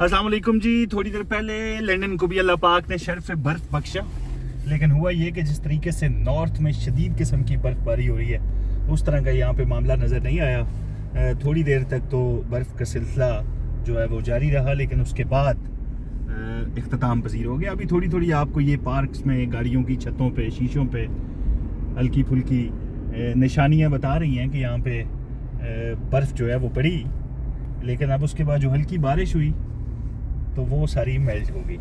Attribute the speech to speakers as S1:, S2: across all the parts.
S1: अस्सलाम वालेकुम जी। थोड़ी देर पहले लंदन को भी अल्लाह पाक ने शर्फ से बर्फ़ बख्शा, लेकिन हुआ ये कि जिस तरीके से नॉर्थ में शदीद किस्म की बर्फ़बारी हो रही है उस तरह का यहाँ पे मामला नज़र नहीं आया। थोड़ी देर तक तो बर्फ़ का सिलसिला जो है वो जारी रहा, लेकिन उसके बाद इख्तिताम पजीर हो गया। अभी थोड़ी थोड़ी आपको ये पार्क्स में गाड़ियों की छतों पे शीशों पे हल्की फुल्की निशानियाँ बता रही हैं कि यहाँ पे बर्फ़ जो है वो पड़ी, लेकिन अब उसके बाद जो हल्की बारिश हुई तो वो सारी मेल्ट हो गई।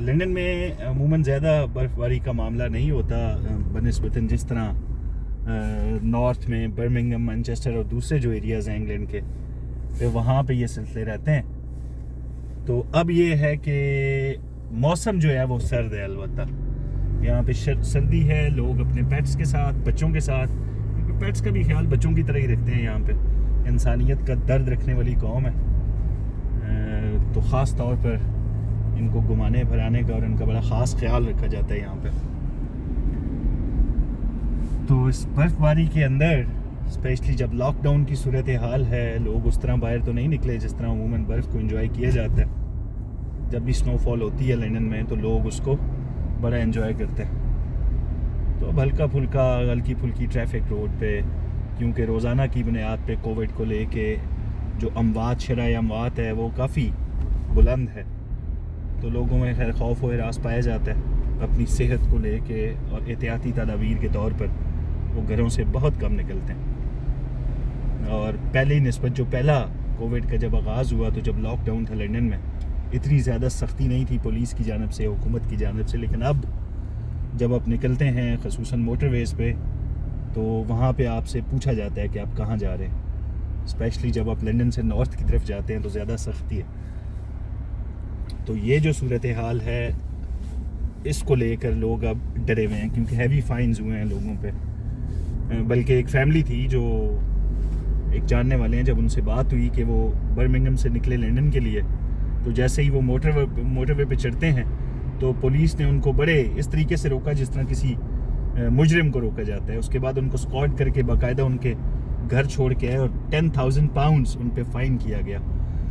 S1: लंदन में अमूमन ज़्यादा बर्फ़बारी का मामला नहीं होता बनिस्बतन जिस तरह नॉर्थ में बर्मिंघम, मैनचेस्टर और दूसरे जो एरियाज़ हैं इंग्लैंड के, तो वहाँ पे ये सिलसिले रहते हैं। तो अब ये है कि मौसम जो है वो सर्द है। अलबत्ता यहाँ पे सर्दी है, लोग अपने पेट्स के साथ, बच्चों के साथ, क्योंकि पेट्स का भी ख्याल बच्चों की तरह ही रखते हैं। यहाँ पे इंसानियत का दर्द रखने वाली कौम है, तो ख़ास तौर पर इनको घुमाने फिराने का और इनका बड़ा ख़ास ख्याल रखा जाता है यहाँ पे। तो इस बर्फ़बारी के अंदर स्पेशली जब लॉकडाउन की सूरत हाल है, लोग उस तरह बाहर तो नहीं निकले जिस तरह अमूमन बर्फ़ को एंजॉय किया जाता है। जब भी स्नोफॉल होती है लंदन में तो लोग उसको बड़ा एंजॉय करते हैं। तो अब हल्की फुल्की ट्रैफिक रोड पे, क्योंकि रोज़ाना की बुनियाद पे कोविड को लेके जो शरह अमवात है वो काफ़ी बुलंद है, तो लोगों में खैर खौफ व हिरास पाया जाता है अपनी सेहत को लेके, और एहतियाती तदाबीर के तौर पर वो घरों से बहुत कम निकलते हैं। और पहले ही निस्बत जो पहला कोविड का जब आगाज़ हुआ तो जब लॉकडाउन था लंदन में, इतनी ज़्यादा सख्ती नहीं थी पुलिस की जानिब से, हुकूमत की जानिब से, लेकिन अब जब आप निकलते हैं ख़ुसूसन मोटरवेज़ पे, तो वहाँ पे आपसे पूछा जाता है कि आप कहाँ जा रहे हैं। स्पेशली जब आप लंदन से नॉर्थ की तरफ जाते हैं तो ज़्यादा सख्ती है। तो ये जो सूरत हाल है इसको लेकर लोग अब डरे हुए हैं, क्योंकि हैवी फाइन्स हुए हैं लोगों पे। बल्कि एक फैमिली थी जो एक जानने वाले हैं, जब उनसे बात हुई कि वो बर्मिंघम से निकले लंदन के लिए, तो जैसे ही वो मोटरवे पे चढ़ते हैं तो पुलिस ने उनको बड़े इस तरीके से रोका जिस तरह किसी मुजरिम को रोका जाता है। उसके बाद उनको स्कॉट करके बाकायदा उनके घर छोड़ के आए और 10,000 पाउंड्स उन पे फ़ाइन किया गया।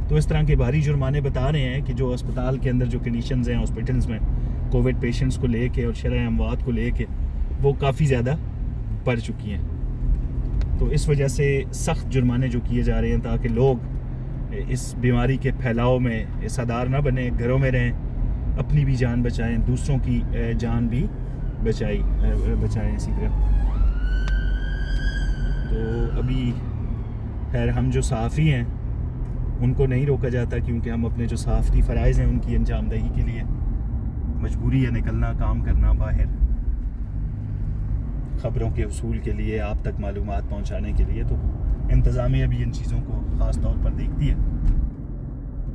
S1: तो इस तरह के भारी जुर्माने बता रहे हैं कि जो अस्पताल के अंदर जो कंडीशंस हैं हॉस्पिटल्स में कोविड पेशेंट्स को लेके और शरह अमवात को लेके, वो काफ़ी ज़्यादा बढ़ चुकी हैं। तो इस वजह से सख्त जुर्माने जो किए जा रहे हैं ताकि लोग इस बीमारी के फैलाव में हिस्सेदार ना बने, घरों में रहें, अपनी भी जान बचाएं, दूसरों की जान भी बचाएं इसी तरह। तो अभी खैर हम जो सहाफ़ी हैं उनको नहीं रोका जाता, क्योंकि हम अपने जो सहाफ़ती फ़राइज़ हैं उनकी अंजामदही के लिए मजबूरी है निकलना, काम करना बाहर, ख़बरों के हुसूल के लिए, आप तक मालूमात पहुंचाने के लिए। तो इंतज़ामिया भी इन चीज़ों को ख़ास तौर पर देखती है।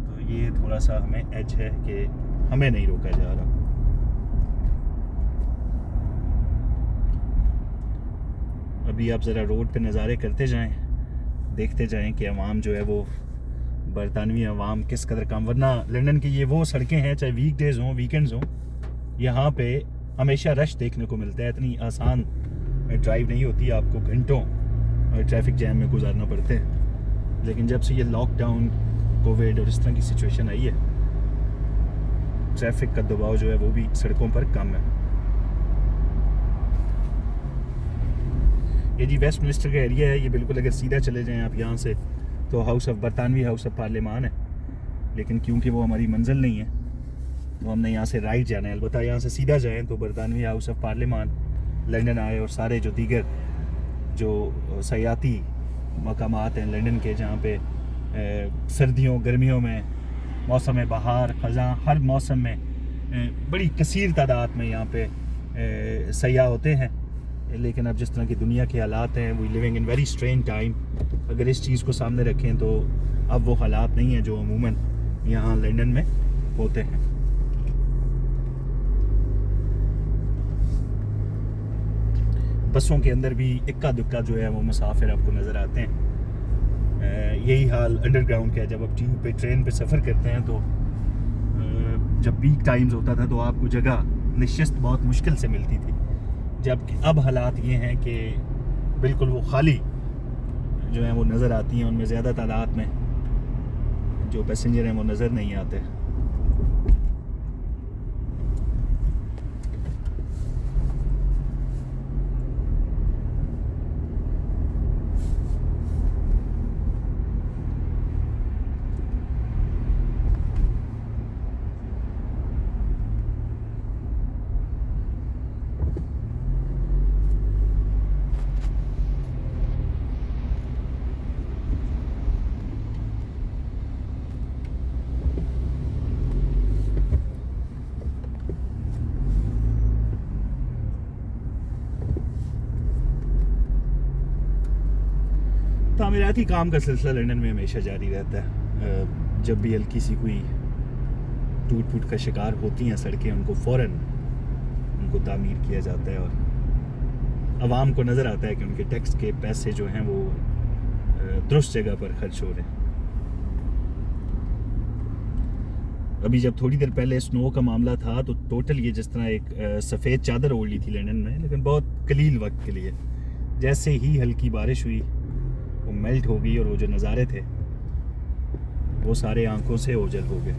S1: तो ये थोड़ा सा हमें एज है कि हमें नहीं रोका जा रहा। अभी आप ज़रा रोड पे नज़ारे करते जाएं, देखते जाएं कि अवाम जो है वो बरतानवी अवाम किस कदर काम, वरना लंदन की ये वो सड़कें हैं, चाहे वीकडेज़ हों वीकेंड्स हों, यहाँ पे हमेशा रश देखने को मिलता है। इतनी आसान ड्राइव नहीं होती, आपको घंटों ट्रैफिक जैम में गुजारना पड़ते हैं। लेकिन जब से ये लॉकडाउन, कोविड और इस तरह की सिचुएशन आई है, ट्रैफिक का दबाव जो है वो भी सड़कों पर कम है। ये जी वेस्टमिनिस्टर का एरिया है, ये बिल्कुल अगर सीधा चले जाएं आप यहाँ से तो बरतानवी हाउस ऑफ पार्लियामान है, लेकिन क्योंकि वो हमारी मंजिल नहीं है तो हमने यहाँ से राइट जाना है। अलबत्ता यहाँ से सीधा जाएं तो बरतानवी हाउस ऑफ पार्लियामान, लंदन आए और सारे जो दीगर जो सयाती मकामात हैं लंदन के, जहाँ पे सर्दियों गर्मियों में, मौसम बहार ख़ज़ां, हर मौसम में बड़ी कसीर तादाद में यहाँ पे सयाह होते हैं। लेकिन अब जिस तरह की दुनिया के हालात हैं, we living in very strange time, अगर इस चीज़ को सामने रखें तो अब वो हालात नहीं हैं जो अमूमन यहाँ लंदन में होते हैं। बसों के अंदर भी इक्का दुक्का जो है वो मुसाफिर आपको नज़र आते हैं। यही हाल अंडरग्राउंड का है। जब आप ट्यूब पे, ट्रेन पे सफ़र करते हैं तो जब पीक टाइम्स होता था तो आपको जगह निश्चित बहुत मुश्किल से मिलती थी, जबकि अब हालात ये हैं कि बिल्कुल वो खाली जो है वो नज़र आती हैं, उनमें ज़्यादा तादाद में जो पैसेंजर हैं वो नज़र नहीं आते। तामीराती काम का सिलसिला लंदन में हमेशा जारी रहता है। जब भी हल्की सी कोई टूट फूट का शिकार होती हैं सड़कें, उनको फ़ौरन उनको तामीर किया जाता है और आवाम को नज़र आता है कि उनके टैक्स के पैसे जो हैं वो दुरुस्त जगह पर खर्च हो रहे हैं। अभी जब थोड़ी देर पहले स्नो का मामला था तो टोटल ये जिस तरह एक सफ़ेद चादर ओढ़ ली थी लंदन में, लेकिन बहुत कलील वक्त के लिए। जैसे ही हल्की बारिश हुई वो मेल्ट हो गई और वो जो नज़ारे थे वो सारे आंखों से ओझल हो गए।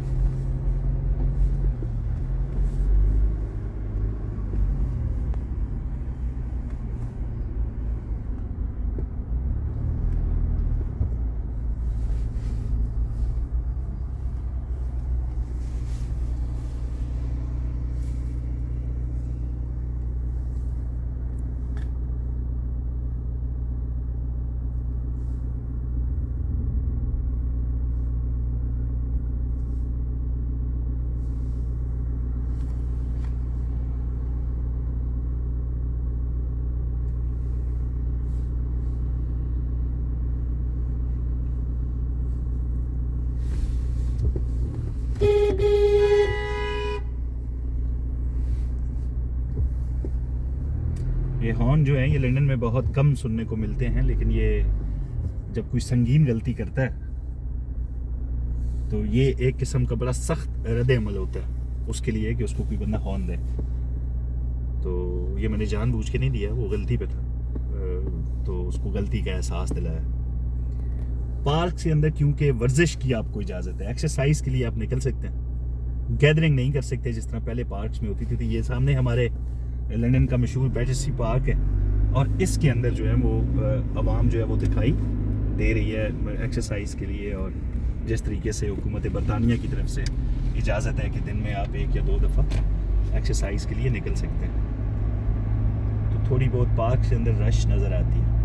S1: ये हॉर्न जो है ये लंदन में बहुत कम सुनने को मिलते हैं, लेकिन ये जब कोई संगीन गलती करता है तो ये एक किस्म का बड़ा सख्त रद्द अमल होता है उसके लिए कि उसको कोई बंदा हॉर्न दे। तो ये मैंने जानबूझ के नहीं दिया, वो गलती पे था, तो उसको गलती का एहसास दिलाया। पार्क के अंदर क्योंकि वर्जिश की आपको इजाज़त है, एक्सरसाइज के लिए आप निकल सकते हैं, गैदरिंग नहीं कर सकते जिस तरह पहले पार्क्स में होती थी। तो ये सामने हमारे लंदन का मशहूर बैटर्सी पार्क है और इसके अंदर जो है वो आवाम जो है वो दिखाई दे रही है एक्सरसाइज के लिए। और जिस तरीके से हुकूमत बरतानिया की तरफ से इजाज़त है कि दिन में आप 1 या 2 दफ़ा एक्सरसाइज के लिए निकल सकते हैं, तो थोड़ी बहुत पार्क के अंदर रश नज़र आती है।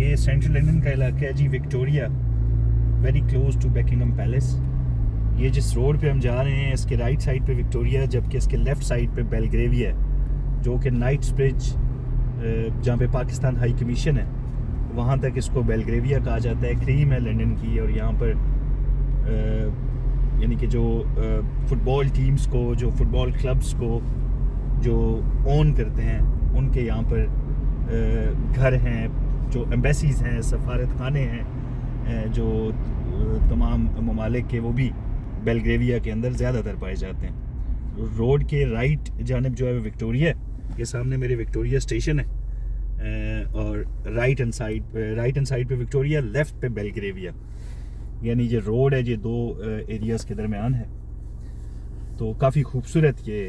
S1: ये सेंट्रल लंदन का इलाका है जी, Victoria, very close to Buckingham Palace. ये जिस रोड पे हम जा रहे हैं इसके राइट साइड पे विक्टोरिया, जबकि इसके लेफ़्ट साइड पे बेलग्रेविया है, जो कि नाइट्स ब्रिज जहाँ पे पाकिस्तान हाई कमीशन है वहाँ तक इसको बेलग्रेविया कहा जाता है। क्रीम है लंदन की, और यहाँ पर यानी कि जो फुटबॉल टीम्स को, जो फुटबॉल क्लब्स को जो ओन करते हैं उनके यहाँ पर घर हैं, जो एम्बेसीज़ हैं, सफारत खाने हैं, जो तमाम ममालिक के, वो भी बेलग्रेविया के अंदर ज़्यादातर पाए जाते हैं। रोड के राइट जानब जो है विक्टोरिया, ये सामने मेरे विक्टोरिया स्टेशन है, और राइट हैंड साइड पे विक्टोरिया, लेफ़्ट पे बेलग्रेविया। यानी ये रोड है, ये दो एरियाज़ के दरमियान है। तो काफ़ी खूबसूरत ये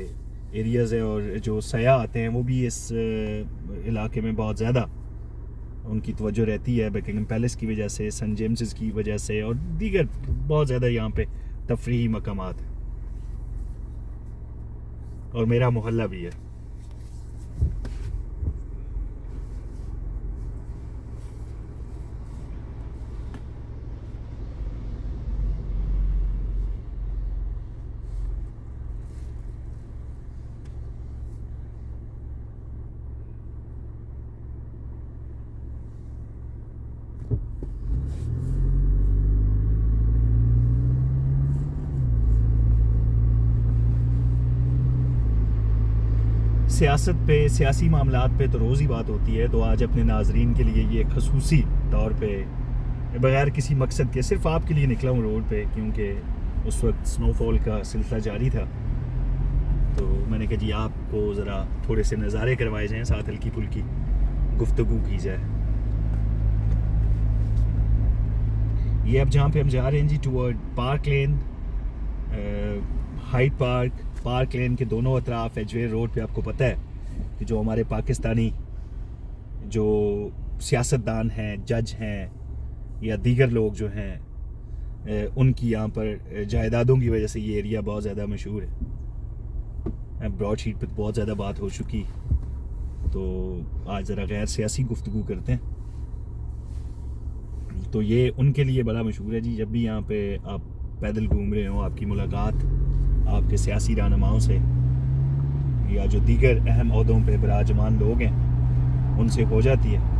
S1: एरियाज़ है, और जो सयाह आते हैं वो भी इस इलाके में बहुत ज़्यादा उनकी तवज्जो रहती है, बकिंगम पैलेस की वजह से, सन जेम्स की वजह से, और दीगर बहुत ज़्यादा यहाँ पे तफरीही मकामात हैं, और मेरा मोहल्ला भी है। सियासत पे, सियासी मामलात पे तो रोज़ ही बात होती है, तो आज अपने नाजरीन के लिए ये खसूसी तौर पे बगैर किसी मकसद के सिर्फ आपके लिए निकला हूँ रोड पे, क्योंकि उस वक्त स्नोफॉल का सिलसिला जारी था। तो मैंने कहा जी आपको ज़रा थोड़े से नज़ारे करवाए जाएँ, साथ हल्की फुल्की गुफ्तगू की जाए। ये अब जहाँ पे हम जा रहे हैं जी, टूवर्ड पार्क लेन, हाइड पार्क लेन के दोनों अतराफ एजवेयर रोड पे आपको पता है कि जो हमारे पाकिस्तानी जो सियासतदान हैं, जज हैं, या दीगर लोग जो हैं, उनकी यहाँ पर जायदादों की वजह से ये एरिया बहुत ज़्यादा मशहूर है। ब्रॉड शीट पे बहुत ज़्यादा बात हो चुकी, तो आज ज़रा गैर सियासी गुफ्तगू करते हैं। तो ये उनके लिए बड़ा मशहूर है जी, जब भी यहाँ पे आप पैदल घूम रहे हो, आपकी मुलाकात आपके सियासी रहनुमाओं से या जो दीगर अहम ओहदों पे बराजमान लोग हैं उनसे हो जाती है।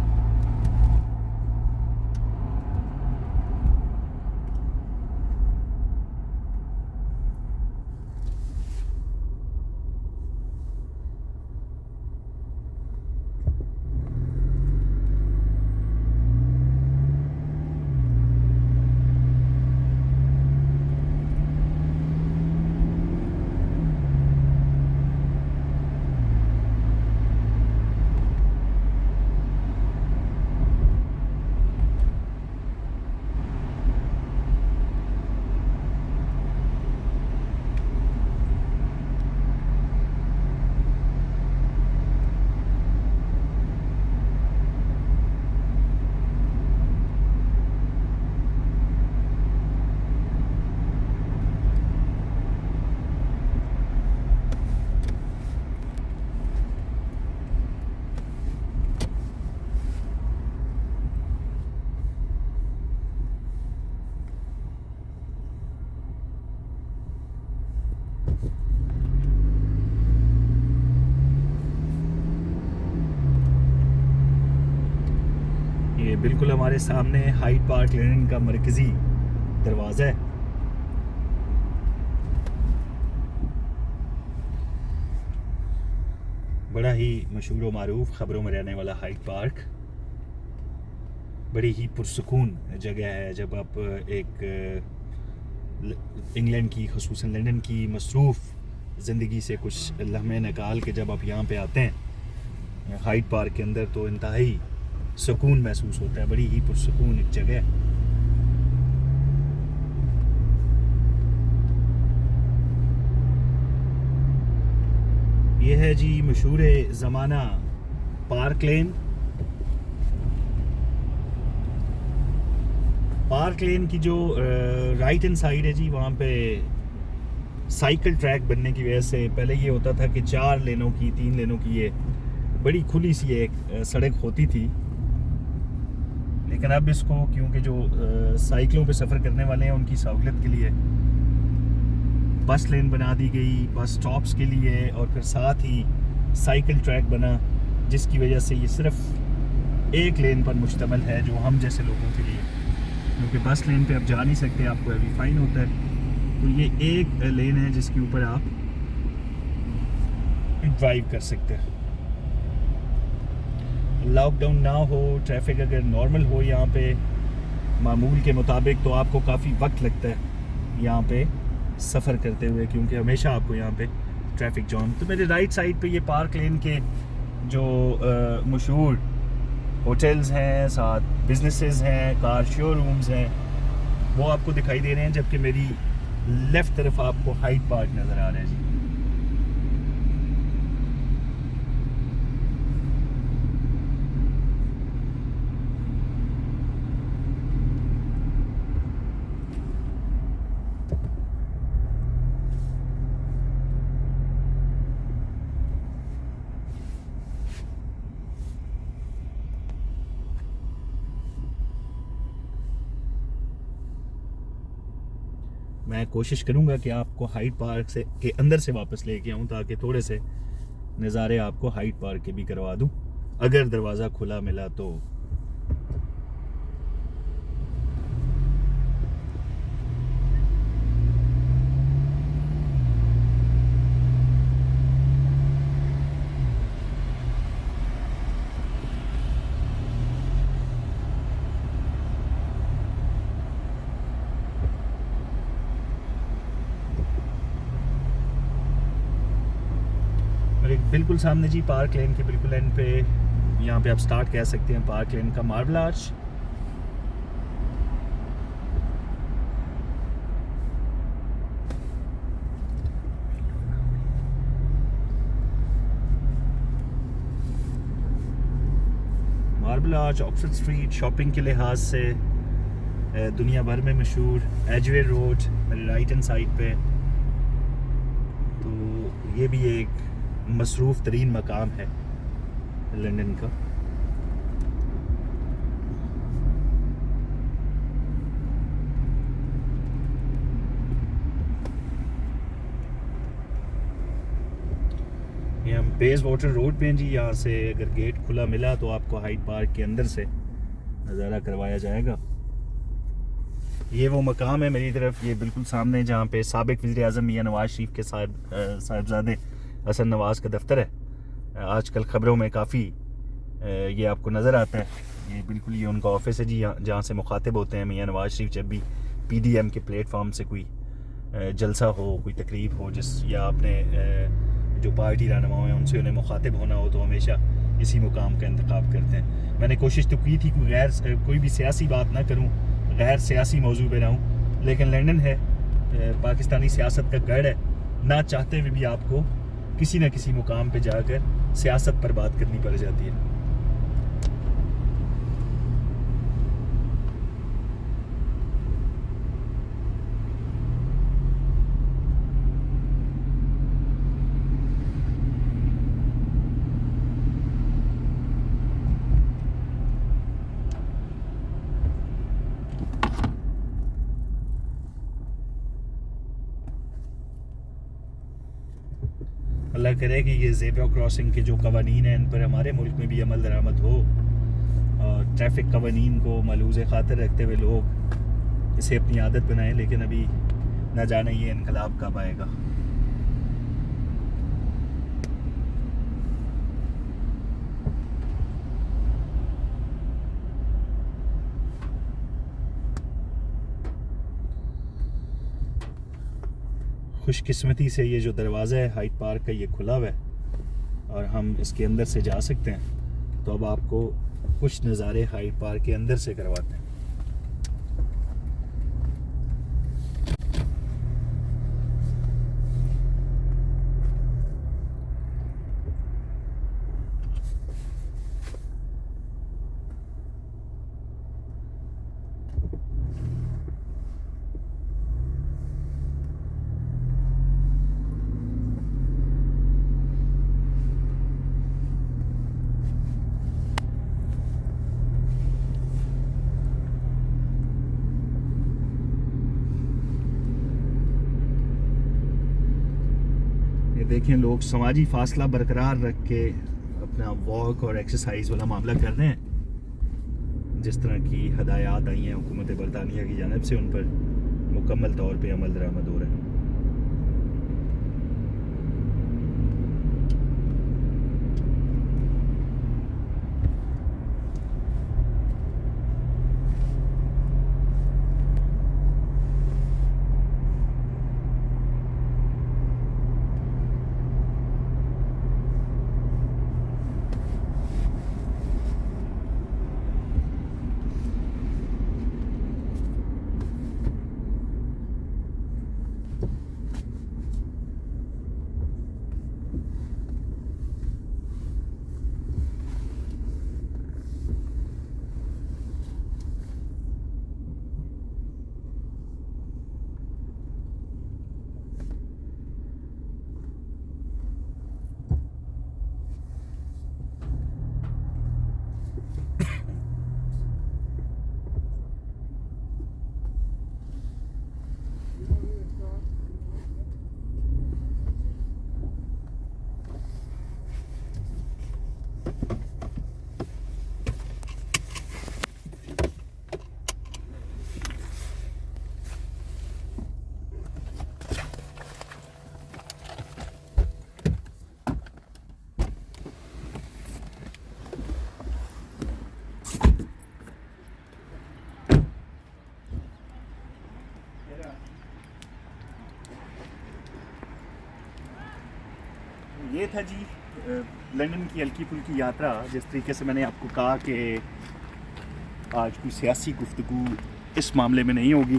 S1: ये बिल्कुल हमारे सामने हाइड पार्क लेन का मरकज़ी दरवाज़ा है। बड़ा ही मशहूर व मारूफ, ख़बरों में रहने वाला हाइड पार्क बड़ी ही पुरसुकून जगह है। जब आप एक इंग्लैंड की, ख़ुसूसन लंदन की मसरूफ़ ज़िंदगी से कुछ लम्हे निकाल के जब आप यहाँ पे आते हैं हाइड पार्क के अंदर, तो इंतहाई सुकून महसूस होता है। बड़ी ही पुरसुकून एक जगह है। यह है जी मशहूर ज़माना पार्क लेन। पार्क लेन की जो राइट हैंड साइड है जी, वहाँ पे साइकिल ट्रैक बनने की वजह से पहले ये होता था कि 4 लेनों की, 3 लेनों की ये बड़ी खुली सी एक सड़क होती थी, लेकिन अब इसको क्योंकि जो साइकिलों पे सफ़र करने वाले हैं उनकी सहूलियत के लिए बस लेन बना दी गई, बस स्टॉप्स के लिए, और फिर साथ ही साइकिल ट्रैक बना, जिसकी वजह से ये सिर्फ एक लेन पर मुश्तमिल है जो हम जैसे लोगों के लिए, क्योंकि बस लेन पे आप जा नहीं सकते, आपको अभी फ़ाइन होता है। तो ये एक लेन है जिसके ऊपर आप ड्राइव कर सकते हैं। लॉकडाउन ना हो, ट्रैफिक अगर नॉर्मल हो यहाँ पे मामूल के मुताबिक, तो आपको काफ़ी वक्त लगता है यहाँ पे सफ़र करते हुए, क्योंकि हमेशा आपको यहाँ पे ट्रैफिक जाम। तो मेरे राइट साइड पे ये पार्क लेन के जो मशहूर होटल्स हैं, साथ बिजनेसेस हैं, कार शोरूम्स हैं, वो आपको दिखाई दे रहे हैं, जबकि मेरी लेफ़्ट तरफ आपको हाइड पार्क नज़र आ रहा है जी। मैं कोशिश करूंगा कि आपको हाइड पार्क से के अंदर से वापस लेके आऊं, ताकि थोड़े से नज़ारे आपको हाइड पार्क के भी करवा दूं, अगर दरवाज़ा खुला मिला तो। मेरे बिल्कुल सामने जी पार्क लेन के बिल्कुल एंड पे, यहाँ पे आप स्टार्ट कह सकते हैं पार्क लेन का marble arch. Marble arch, Oxford street, shopping के लिहाज से दुनिया भर में मशहूर, एजवे रोड मेरे राइट हैंड साइड पे। तो ये भी एक मसरूफ़ तरीन मकाम है लंदन का। ये हम बेस वाटर रोड पे हैं जी। यहाँ से अगर गेट खुला मिला तो आपको हाइड पार्क के अंदर से नज़ारा करवाया जाएगा। ये वो मकाम है मेरी तरफ, ये बिल्कुल सामने, जहाँ पे साबिक वज़ीर आज़म मियां नवाज शरीफ के साहिबजादे हसन नवाज का दफ्तर है। आजकल ख़बरों में काफ़ी ये आपको नज़र आता है। ये बिल्कुल ये उनका ऑफिस है जी, जहाँ से मुखातिब होते हैं मियां नवाज शरीफ जब भी PDM के प्लेटफॉर्म से कोई जलसा हो, कोई तकरीब हो, या अपने जो पार्टी रहनुमा हैं उनसे उन्हें मुखातिब होना हो, तो हमेशा इसी मुकाम का इंतखाब करते हैं। मैंने कोशिश तो की थी कोई भी सियासी बात ना करूँ, गैर सियासी मौजू पे रहूँ, लेकिन लंदन है, पाकिस्तानी सियासत का गढ़ है, ना चाहते हुए भी आपको किसी न किसी मुकाम पे जाकर सियासत पर बात करनी पड़ जाती है। अल्लाह करे कि ये ज़ेब्रा क्रॉसिंग के जो कवानीन हैं इन पर हमारे मुल्क में भी अमल दरामद हो, और ट्रैफिक कवानीन को मलूज़ ख़ातिर रखते हुए लोग इसे अपनी आदत बनाएं। लेकिन अभी न जाने ये इनकलाब कब आएगा। खुशकिस्मती से ये जो दरवाज़ा है हाइड पार्क का, ये खुला हुआ है और हम इसके अंदर से जा सकते हैं। तो अब आपको कुछ नज़ारे हाइड पार्क के अंदर से करवाते हैं। देखें लोग समाजी फासला बरकरार रख के अपना वॉक और एक्सरसाइज वाला मामला कर रहे हैं। जिस तरह की हदायत आई हैं हुकूमत बरतानिया की जानिब से, उन पर मुकम्मल तौर पे अमल दरामद हो रहा है। ये था जी लंदन की हल्की फुल्की यात्रा। जिस तरीके से मैंने आपको कहा कि आज कोई सियासी गुफ्तगू इस मामले में नहीं होगी।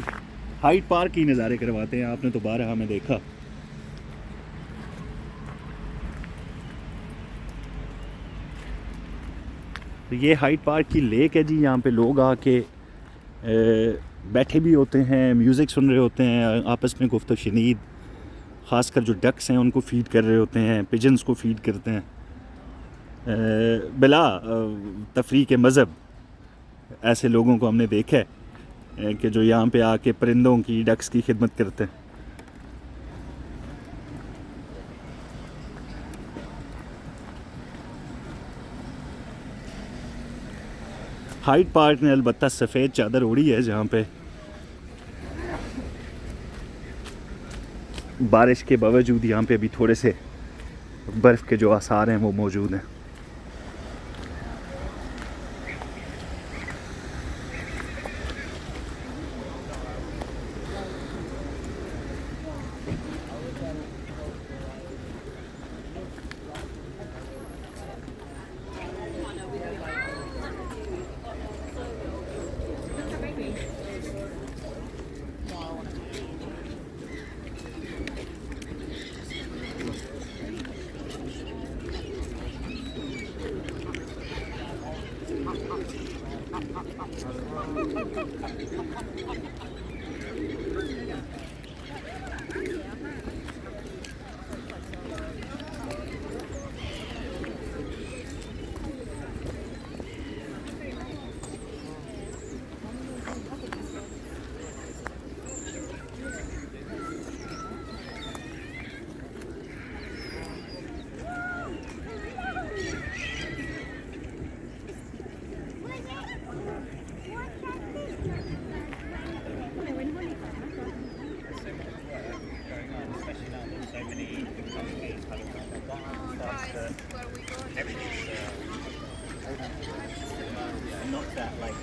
S1: हाइड पार्क की नज़ारे करवाते हैं, आपने तो बारहा में देखा। तो ये हाइड पार्क की लेक है जी। यहाँ पे लोग आके बैठे भी होते हैं, म्यूज़िक सुन रहे होते हैं, आपस में गुफ्तगू शनीद, ख़ासकर जो डक्स हैं उनको फ़ीड कर रहे होते हैं, पिजन्स को फ़ीड करते हैं। बिला तफरीक मज़हब ऐसे लोगों को हमने देखा है कि जो यहाँ पे आके परिंदों की, डक्स की खिदमत करते हैं। हाइड पार्क ने अलबत्ता सफ़ेद चादर ओढ़ी है, जहाँ पे बारिश के बावजूद यहाँ पे अभी थोड़े से बर्फ़ के जो आसार हैं वो मौजूद हैं। Not that like